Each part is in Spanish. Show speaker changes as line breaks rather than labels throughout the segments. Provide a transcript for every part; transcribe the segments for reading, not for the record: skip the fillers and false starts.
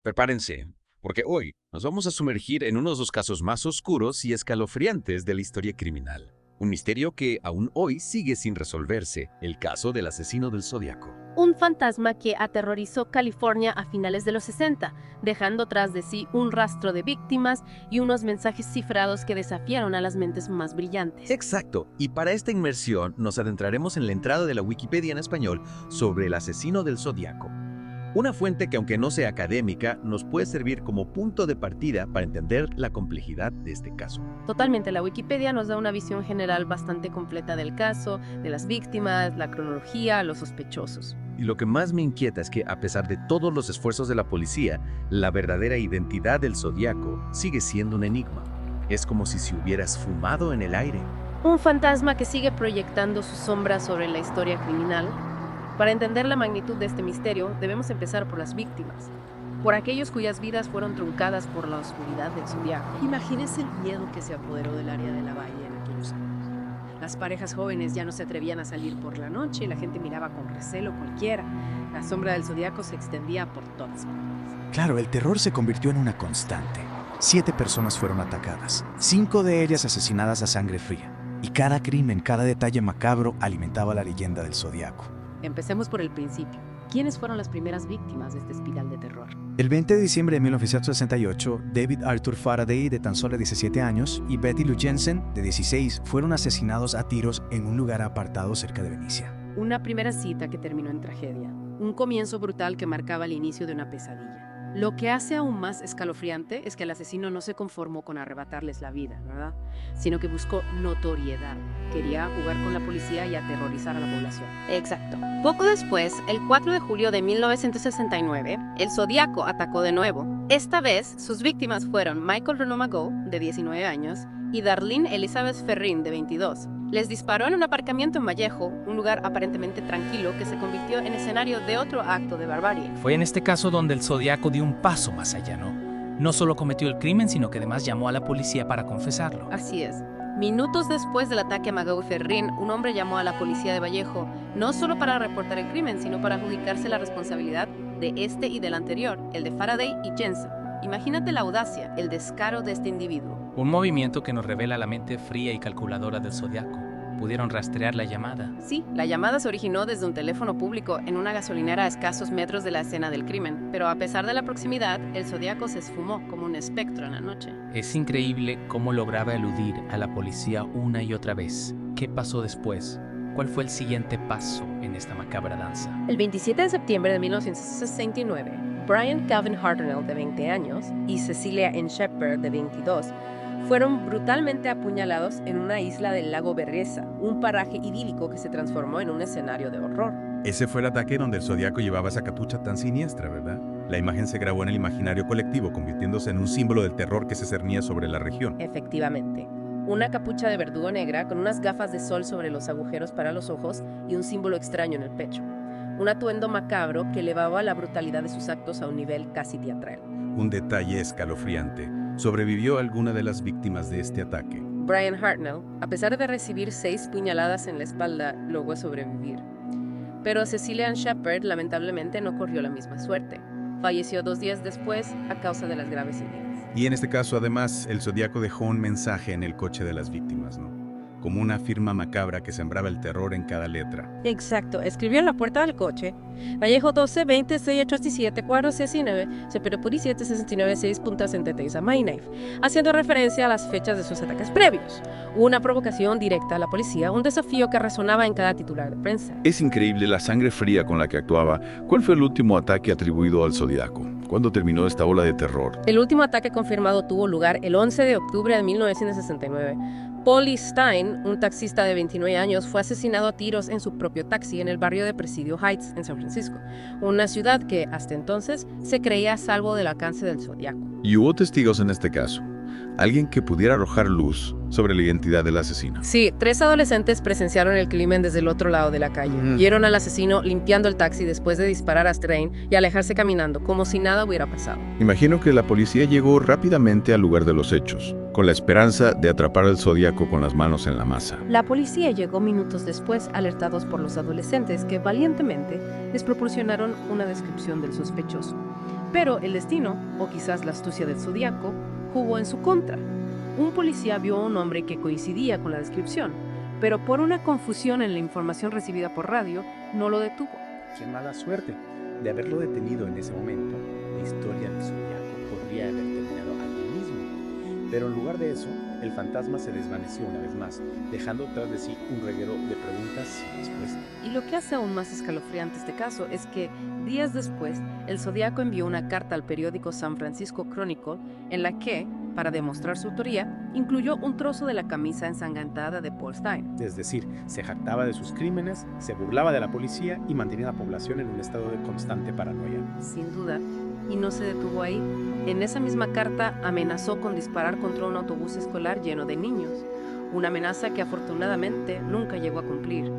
Prepárense, porque hoy nos vamos a sumergir en uno de los casos más oscuros y escalofriantes de la historia criminal. Un misterio que aún hoy sigue sin resolverse, el caso del asesino del Zodiaco.
Un fantasma que aterrorizó California a finales de los 60, dejando tras de sí un rastro de víctimas y unos mensajes cifrados que desafiaron a las mentes más brillantes.
Exacto, y para esta inmersión nos adentraremos en la entrada de la Wikipedia en español sobre el asesino del Zodiaco. Una fuente que, aunque no sea académica, nos puede servir como punto de partida para entender la complejidad de este caso.
Totalmente, la Wikipedia nos da una visión general bastante completa del caso, de las víctimas, la cronología, los sospechosos.
Y lo que más me inquieta es que, a pesar de todos los esfuerzos de la policía, la verdadera identidad del Zodiaco sigue siendo un enigma. Es como si se hubiera esfumado en el aire.
Un fantasma que sigue proyectando su sombra sobre la historia criminal. Para entender la magnitud de este misterio, debemos empezar por las víctimas, por aquellos cuyas vidas fueron truncadas por la oscuridad del Zodiaco.
Imagínese el miedo que se apoderó del área de la bahía en aquellos años. Las parejas jóvenes ya no se atrevían a salir por la noche y la gente miraba con recelo cualquiera. La sombra del Zodiaco se extendía por todas partes.
Claro, el terror se convirtió en una constante. 7 personas fueron atacadas, 5 de ellas asesinadas a sangre fría. Y cada crimen, cada detalle macabro alimentaba la leyenda del Zodiaco.
Empecemos por el principio. ¿Quiénes fueron las primeras víctimas de esta espiral de terror?
El 20 de diciembre de 1968, David Arthur Faraday, de tan solo 17 años, y Betty Lou Jensen, de 16, fueron asesinados a tiros en un lugar apartado cerca de Venecia.
Una primera cita que terminó en tragedia. Un comienzo brutal que marcaba el inicio de una pesadilla. Lo que hace aún más escalofriante es que el asesino no se conformó con arrebatarles la vida, ¿verdad? Sino que buscó notoriedad. Quería jugar con la policía y aterrorizar a la población.
Exacto. Poco después, el 4 de julio de 1969, el Zodiaco atacó de nuevo. Esta vez, sus víctimas fueron Michael Renaud Magot, de 19 años, y Darlene Elizabeth Ferrin, de 22. Les disparó en un aparcamiento en Vallejo, un lugar aparentemente tranquilo que se convirtió en escenario de otro acto de barbarie.
Fue en este caso donde el Zodiaco dio un paso más allá, ¿no? No solo cometió el crimen, sino que además llamó a la policía para confesarlo.
Así es. Minutos después del ataque a Magot y Ferrin, un hombre llamó a la policía de Vallejo, no solo para reportar el crimen, sino para adjudicarse la responsabilidad de este y del anterior, el de Faraday y Jensen. Imagínate la audacia, el descaro de este individuo.
Un movimiento que nos revela la mente fría y calculadora del Zodiaco. Pudieron rastrear la llamada.
Sí, la llamada se originó desde un teléfono público en una gasolinera a escasos metros de la escena del crimen, pero a pesar de la proximidad, el Zodiaco se esfumó como un espectro en la noche.
Es increíble cómo lograba eludir a la policía una y otra vez. ¿Qué pasó después? ¿Cuál fue el siguiente paso en esta macabra danza?
El 27 de septiembre de 1969, Brian Calvin Hartnell, de 20 años, y Cecilia Ann Shepard, de 22, fueron brutalmente apuñalados en una isla del lago Berreza, un paraje idílico que se transformó en un escenario de horror.
Ese fue el ataque donde el Zodiaco llevaba esa capucha tan siniestra, ¿verdad? La imagen se grabó en el imaginario colectivo, convirtiéndose en un símbolo del terror que se cernía sobre la región.
Efectivamente. Una capucha de verdugo negra con unas gafas de sol sobre los agujeros para los ojos y un símbolo extraño en el pecho. Un atuendo macabro que elevaba la brutalidad de sus actos a un nivel casi teatral.
Un detalle escalofriante. ¿Sobrevivió alguna de las víctimas de este ataque?
Brian Hartnell, a pesar de recibir 6 puñaladas en la espalda, logró sobrevivir. Pero Cecilia Ann Shepard lamentablemente no corrió la misma suerte. Falleció 2 días después a causa de las graves heridas.
Y en este caso, además, el Zodiaco dejó un mensaje en el coche de las víctimas, ¿no? Como una firma macabra que sembraba el terror en cada letra.
Exacto, escribió en la puerta del coche: Vallejo 12 20 687 469 Sepero 7 69 6.76 a My Knife, haciendo referencia a las fechas de sus ataques previos. Una provocación directa a la policía, un desafío que resonaba en cada titular de prensa.
Es increíble la sangre fría con la que actuaba. ¿Cuál fue el último ataque atribuido al Zodiaco? ¿Cuándo terminó esta ola de terror?
El último ataque confirmado tuvo lugar el 11 de octubre de 1969. Paulie Stein, un taxista de 29 años, fue asesinado a tiros en su propio taxi en el barrio de Presidio Heights, en San Francisco, una ciudad que, hasta entonces, se creía a salvo del alcance del Zodiaco.
Y hubo testigos en este caso. Alguien que pudiera arrojar luz sobre la identidad del asesino.
Sí, 3 adolescentes presenciaron el crimen desde el otro lado de la calle. Vieron al asesino limpiando el taxi después de disparar a Stein y alejarse caminando, como si nada hubiera pasado.
Imagino que la policía llegó rápidamente al lugar de los hechos, con la esperanza de atrapar al Zodiaco con las manos en la masa.
La policía llegó minutos después, alertados por los adolescentes que valientemente les proporcionaron una descripción del sospechoso.
Pero el destino, o quizás la astucia del Zodíaco, jugó en su contra. Un policía vio a un hombre que coincidía con la descripción, pero por una confusión en la información recibida por radio, no lo detuvo.
¡Qué mala suerte! De haberlo detenido en ese momento, la historia del Zodíaco podría haber terminado allí mismo. Pero en lugar de eso, el fantasma se desvaneció una vez más, dejando tras de sí un reguero de preguntas sin respuesta.
Y lo que hace aún más escalofriante este caso es que, días después, el Zodíaco envió una carta al periódico San Francisco Chronicle en la que, para demostrar su autoría, incluyó un trozo de la camisa ensangrentada de Paul Stine.
Es decir, se jactaba de sus crímenes, se burlaba de la policía y mantenía a la población en un estado de constante paranoia.
Sin duda, y no se detuvo ahí. En esa misma carta amenazó con disparar contra un autobús escolar lleno de niños, una amenaza que afortunadamente nunca llegó a cumplir,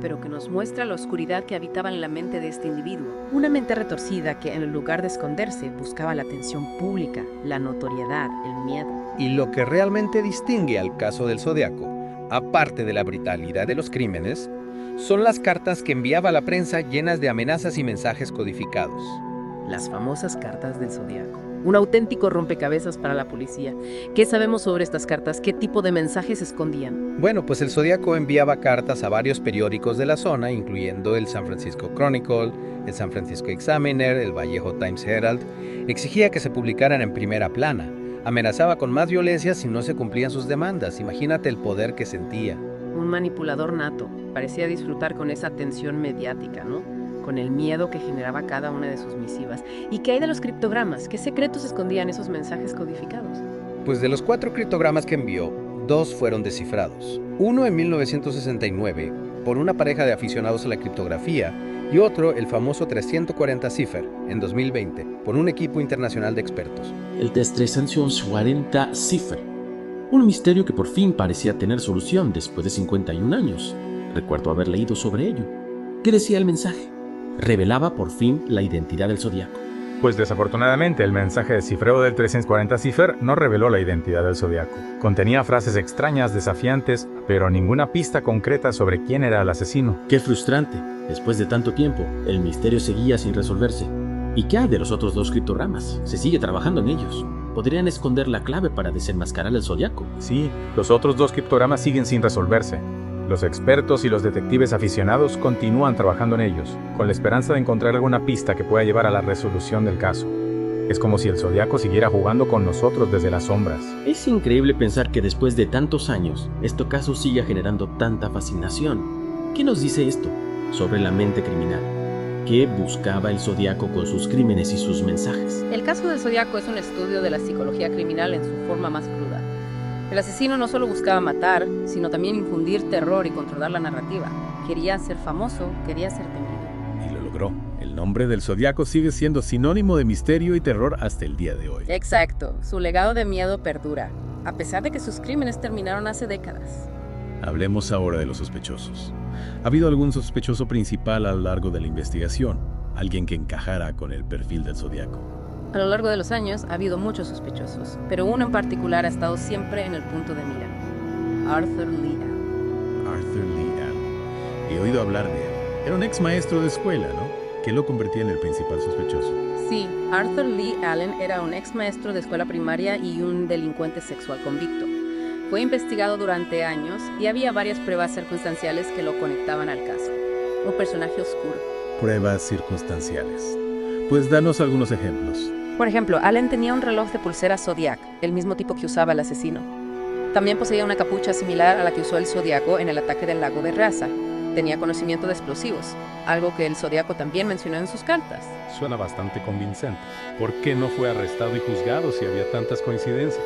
pero que nos muestra la oscuridad que habitaba en la mente de este individuo. Una mente retorcida que en lugar de esconderse buscaba la atención pública, la notoriedad, el miedo.
Y lo que realmente distingue al caso del Zodíaco, aparte de la brutalidad de los crímenes, son las cartas que enviaba a la prensa llenas de amenazas y mensajes codificados.
Las famosas cartas del Zodíaco. Un auténtico rompecabezas para la policía. ¿Qué sabemos sobre estas cartas? ¿Qué tipo de mensajes escondían?
Bueno, pues el Zodíaco enviaba cartas a varios periódicos de la zona, incluyendo el San Francisco Chronicle, el San Francisco Examiner, el Vallejo Times Herald. Exigía que se publicaran en primera plana. Amenazaba con más violencia si no se cumplían sus demandas. Imagínate el poder que sentía.
Un manipulador nato. Parecía disfrutar con esa atención mediática, ¿no? Con el miedo que generaba cada una de sus misivas. ¿Y qué hay de los criptogramas? ¿Qué secretos escondían esos mensajes codificados?
Pues de los 4 criptogramas que envió, 2 fueron descifrados. Uno en 1969, por una pareja de aficionados a la criptografía, y otro, el famoso 340 Cipher, en 2020, por un equipo internacional de expertos.
El 340 Cipher, un misterio que por fin parecía tener solución después de 51 años. Recuerdo haber leído sobre ello. ¿Qué decía el mensaje? Revelaba por fin la identidad del Zodíaco.
Pues desafortunadamente el mensaje de cifreo del 340 Cipher no reveló la identidad del Zodíaco. Contenía frases extrañas, desafiantes, pero ninguna pista concreta sobre quién era el asesino.
¡Qué frustrante! Después de tanto tiempo, el misterio seguía sin resolverse. ¿Y qué hay de los otros 2 criptogramas? Se sigue trabajando en ellos. ¿Podrían esconder la clave para desenmascarar al Zodíaco?
Sí, los otros 2 criptogramas siguen sin resolverse. Los expertos y los detectives aficionados continúan trabajando en ellos, con la esperanza de encontrar alguna pista que pueda llevar a la resolución del caso. Es como si el Zodíaco siguiera jugando con nosotros desde las sombras.
Es increíble pensar que después de tantos años, este caso sigue generando tanta fascinación. ¿Qué nos dice esto sobre la mente criminal? ¿Qué buscaba el Zodíaco con sus crímenes y sus mensajes?
El caso del Zodíaco es un estudio de la psicología criminal en su forma más cruda. El asesino no solo buscaba matar, sino también infundir terror y controlar la narrativa. Quería ser famoso, quería ser temido.
Y lo logró. El nombre del Zodíaco sigue siendo sinónimo de misterio y terror hasta el día de hoy.
Exacto, su legado de miedo perdura, a pesar de que sus crímenes terminaron hace décadas.
Hablemos ahora de los sospechosos. ¿Ha habido algún sospechoso principal a lo largo de la investigación? Alguien que encajara con el perfil del Zodíaco.
A lo largo de los años ha habido muchos sospechosos, pero uno en particular ha estado siempre en el punto de mira. Arthur Lee Allen.
Arthur Lee Allen. He oído hablar de él. Era un ex maestro de escuela, ¿no? ¿Qué lo convertía en el principal sospechoso?
Sí, Arthur Lee Allen era un ex maestro de escuela primaria y un delincuente sexual convicto. Fue investigado durante años y había varias pruebas circunstanciales que lo conectaban al caso. Un personaje oscuro.
Pruebas circunstanciales. Pues danos algunos ejemplos.
Por ejemplo, Allen tenía un reloj de pulsera Zodiac, el mismo tipo que usaba el asesino. También poseía una capucha similar a la que usó el Zodíaco en el ataque del lago de Rasa. Tenía conocimiento de explosivos, algo que el Zodíaco también mencionó en sus cartas.
Suena bastante convincente. ¿Por qué no fue arrestado y juzgado si había tantas coincidencias?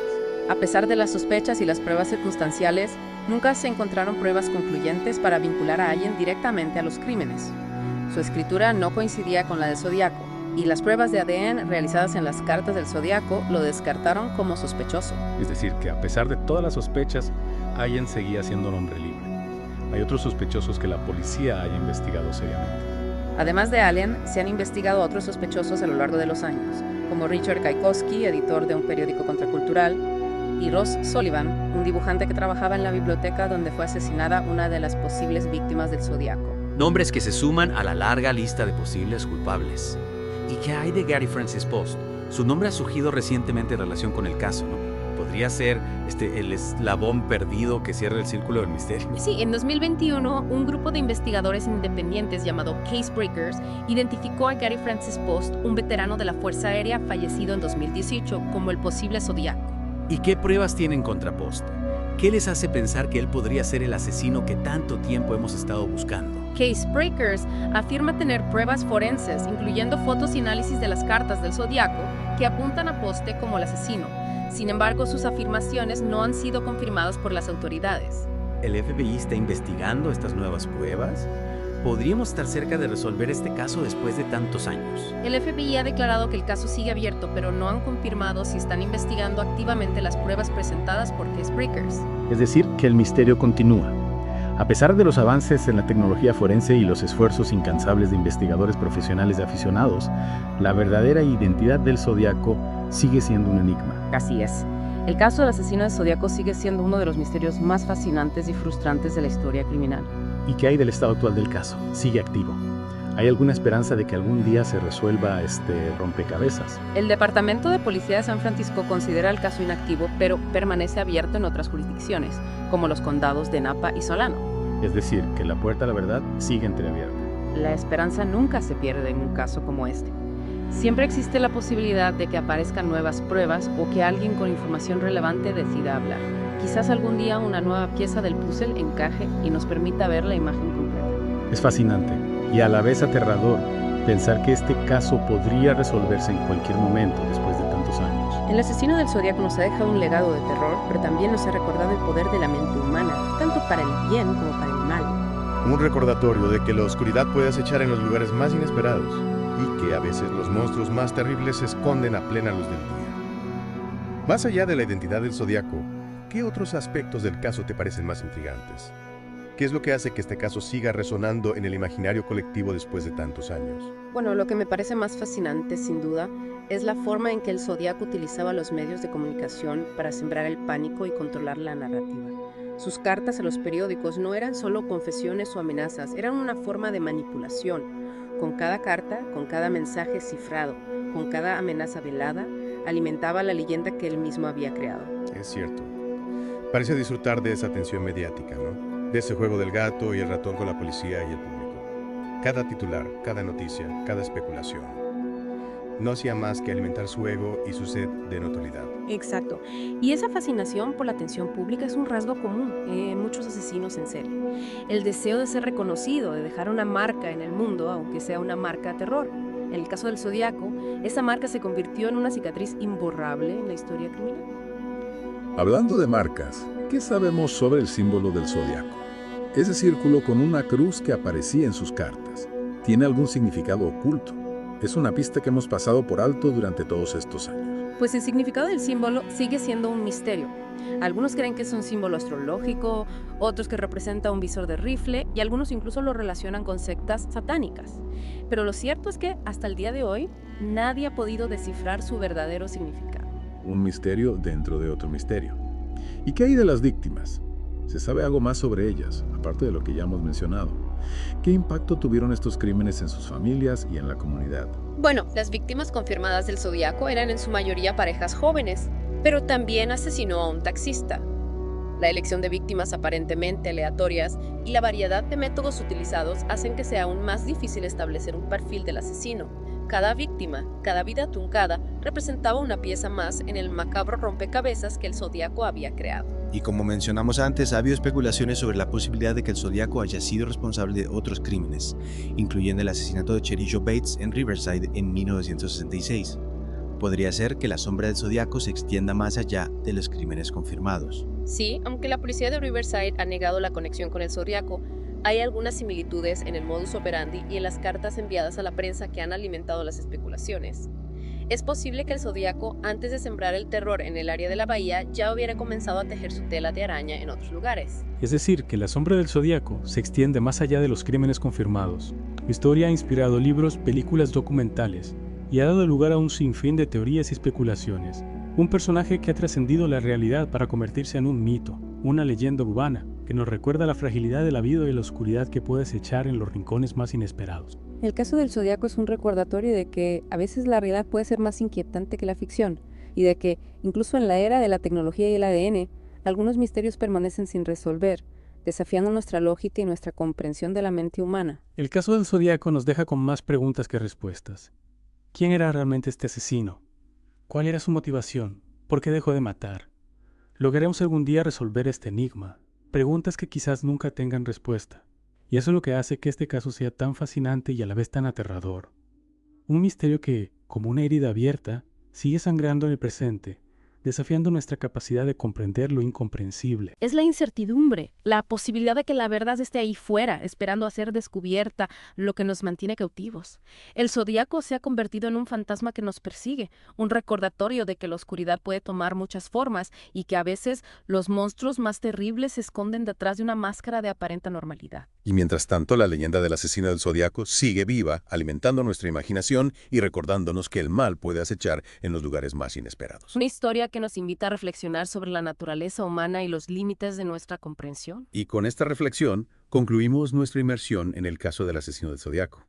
A pesar de las sospechas y las pruebas circunstanciales, nunca se encontraron pruebas concluyentes para vincular a Allen directamente a los crímenes. Su escritura no coincidía con la del Zodíaco, y las pruebas de ADN realizadas en las cartas del Zodíaco lo descartaron como sospechoso.
Es decir, que a pesar de todas las sospechas, Allen seguía siendo un hombre libre. Hay otros sospechosos que la policía haya investigado seriamente.
Además de Allen, se han investigado otros sospechosos a lo largo de los años, como Richard Kaikowski, editor de un periódico contracultural, y Ross Sullivan, un dibujante que trabajaba en la biblioteca donde fue asesinada una de las posibles víctimas del Zodíaco.
Nombres que se suman a la larga lista de posibles culpables. ¿Y qué hay de Gary Francis Post? Su nombre ha surgido recientemente en relación con el caso, ¿no? ¿Podría ser el eslabón perdido que cierra el círculo del misterio?
Sí, en 2021, un grupo de investigadores independientes llamado Case Breakers identificó a Gary Francis Post, un veterano de la Fuerza Aérea fallecido en 2018, como el posible Zodiaco.
¿Y qué pruebas tienen contra Post? ¿Qué les hace pensar que él podría ser el asesino que tanto tiempo hemos estado buscando?
Case Breakers afirma tener pruebas forenses, incluyendo fotos y análisis de las cartas del Zodiaco, que apuntan a Poste como el asesino. Sin embargo, sus afirmaciones no han sido confirmadas por las autoridades.
¿El FBI está investigando estas nuevas pruebas? ¿Podríamos estar cerca de resolver este caso después de tantos años?
El FBI ha declarado que el caso sigue abierto, pero no han confirmado si están investigando activamente las pruebas presentadas por Case Breakers.
Es decir, que el misterio continúa. A pesar de los avances en la tecnología forense y los esfuerzos incansables de investigadores profesionales y aficionados, la verdadera identidad del Zodiaco sigue siendo un enigma.
Así es. El caso del asesino del Zodiaco sigue siendo uno de los misterios más fascinantes y frustrantes de la historia criminal.
¿Y qué hay del estado actual del caso? Sigue activo. ¿Hay alguna esperanza de que algún día se resuelva este rompecabezas?
El Departamento de Policía de San Francisco considera el caso inactivo, pero permanece abierto en otras jurisdicciones, como los condados de Napa y Solano.
Es decir, que la puerta a la verdad sigue entreabierta.
La esperanza nunca se pierde en un caso como este. Siempre existe la posibilidad de que aparezcan nuevas pruebas o que alguien con información relevante decida hablar. Quizás algún día una nueva pieza del puzzle encaje y nos permita ver la imagen completa.
Es fascinante y a la vez aterrador pensar que este caso podría resolverse en cualquier momento después de tantos años.
El asesino del Zodiaco nos ha dejado un legado de terror, pero también nos ha recordado el poder de la mente humana, tanto para el bien como para el mal.
Un recordatorio de que la oscuridad puede acechar en los lugares más inesperados y que a veces los monstruos más terribles se esconden a plena luz del día. Más allá de la identidad del Zodiaco, ¿qué otros aspectos del caso te parecen más intrigantes? ¿Qué es lo que hace que este caso siga resonando en el imaginario colectivo después de tantos años?
Bueno, lo que me parece más fascinante, sin duda, es la forma en que el Zodiaco utilizaba los medios de comunicación para sembrar el pánico y controlar la narrativa. Sus cartas a los periódicos no eran solo confesiones o amenazas, eran una forma de manipulación. Con cada carta, con cada mensaje cifrado, con cada amenaza velada, alimentaba la leyenda que él mismo había creado.
Es cierto. Parece disfrutar de esa tensión mediática, ¿no? De ese juego del gato y el ratón con la policía y el público. Cada titular, cada noticia, cada especulación. No hacía más que alimentar su ego y su sed de notoriedad.
Exacto. Y esa fascinación por la atención pública es un rasgo común en muchos asesinos en serie. El deseo de ser reconocido, de dejar una marca en el mundo, aunque sea una marca de terror. En el caso del Zodiaco, esa marca se convirtió en una cicatriz imborrable en la historia criminal.
Hablando de marcas, ¿qué sabemos sobre el símbolo del Zodiaco? Ese círculo con una cruz que aparecía en sus cartas. ¿Tiene algún significado oculto? Es una pista que hemos pasado por alto durante todos estos años.
Pues el significado del símbolo sigue siendo un misterio. Algunos creen que es un símbolo astrológico, otros que representa un visor de rifle y algunos incluso lo relacionan con sectas satánicas. Pero lo cierto es que hasta el día de hoy nadie ha podido descifrar su verdadero significado.
Un misterio dentro de otro misterio. ¿Y qué hay de las víctimas? ¿Se sabe algo más sobre ellas, aparte de lo que ya hemos mencionado? ¿Qué impacto tuvieron estos crímenes en sus familias y en la comunidad?
Bueno, las víctimas confirmadas del Zodiaco eran en su mayoría parejas jóvenes, pero también asesinó a un taxista. La elección de víctimas aparentemente aleatorias y la variedad de métodos utilizados hacen que sea aún más difícil establecer un perfil del asesino. Cada víctima, cada vida truncada, representaba una pieza más en el macabro rompecabezas que el Zodiaco había creado.
Y como mencionamos antes, ha habido especulaciones sobre la posibilidad de que el Zodiaco haya sido responsable de otros crímenes, incluyendo el asesinato de Cheri Jo Bates en Riverside en 1966. Podría ser que la sombra del Zodiaco se extienda más allá de los crímenes confirmados.
Sí, aunque la policía de Riverside ha negado la conexión con el Zodiaco, hay algunas similitudes en el modus operandi y en las cartas enviadas a la prensa que han alimentado las especulaciones. Es posible que el Zodiaco, antes de sembrar el terror en el área de la bahía, ya hubiera comenzado a tejer su tela de araña en otros lugares.
Es decir, que la sombra del Zodiaco se extiende más allá de los crímenes confirmados. Su historia ha inspirado libros, películas documentales y ha dado lugar a un sinfín de teorías y especulaciones. Un personaje que ha trascendido la realidad para convertirse en un mito, una leyenda urbana, que nos recuerda la fragilidad de la vida y la oscuridad que puede acechar en los rincones más inesperados.
El caso del Zodíaco es un recordatorio de que a veces la realidad puede ser más inquietante que la ficción, y de que, incluso en la era de la tecnología y el ADN, algunos misterios permanecen sin resolver, desafiando nuestra lógica y nuestra comprensión de la mente humana.
El caso del Zodíaco nos deja con más preguntas que respuestas. ¿Quién era realmente este asesino? ¿Cuál era su motivación? ¿Por qué dejó de matar? ¿Lograremos algún día resolver este enigma? Preguntas que quizás nunca tengan respuesta. Y eso es lo que hace que este caso sea tan fascinante y a la vez tan aterrador. Un misterio que, como una herida abierta, sigue sangrando en el presente, desafiando nuestra capacidad de comprender lo incomprensible.
Es la incertidumbre, la posibilidad de que la verdad esté ahí fuera, esperando a ser descubierta, lo que nos mantiene cautivos. El Zodíaco se ha convertido en un fantasma que nos persigue, un recordatorio de que la oscuridad puede tomar muchas formas y que a veces los monstruos más terribles se esconden detrás de una máscara de aparente normalidad.
Y mientras tanto, la leyenda del asesino del Zodíaco sigue viva, alimentando nuestra imaginación y recordándonos que el mal puede acechar en los lugares más inesperados.
Una historia que nos invita a reflexionar sobre la naturaleza humana y los límites de nuestra comprensión.
Y con esta reflexión, concluimos nuestra inmersión en el caso del asesino del Zodíaco.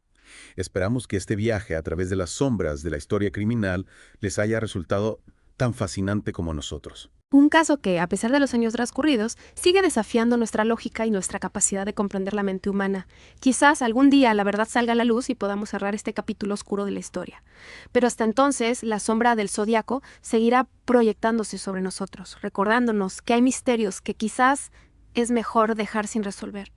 Esperamos que este viaje a través de las sombras de la historia criminal les haya resultado tan fascinante como a nosotros.
Un caso que, a pesar de los años transcurridos, sigue desafiando nuestra lógica y nuestra capacidad de comprender la mente humana. Quizás algún día la verdad salga a la luz y podamos cerrar este capítulo oscuro de la historia. Pero hasta entonces, la sombra del Zodíaco seguirá proyectándose sobre nosotros, recordándonos que hay misterios que quizás es mejor dejar sin resolver.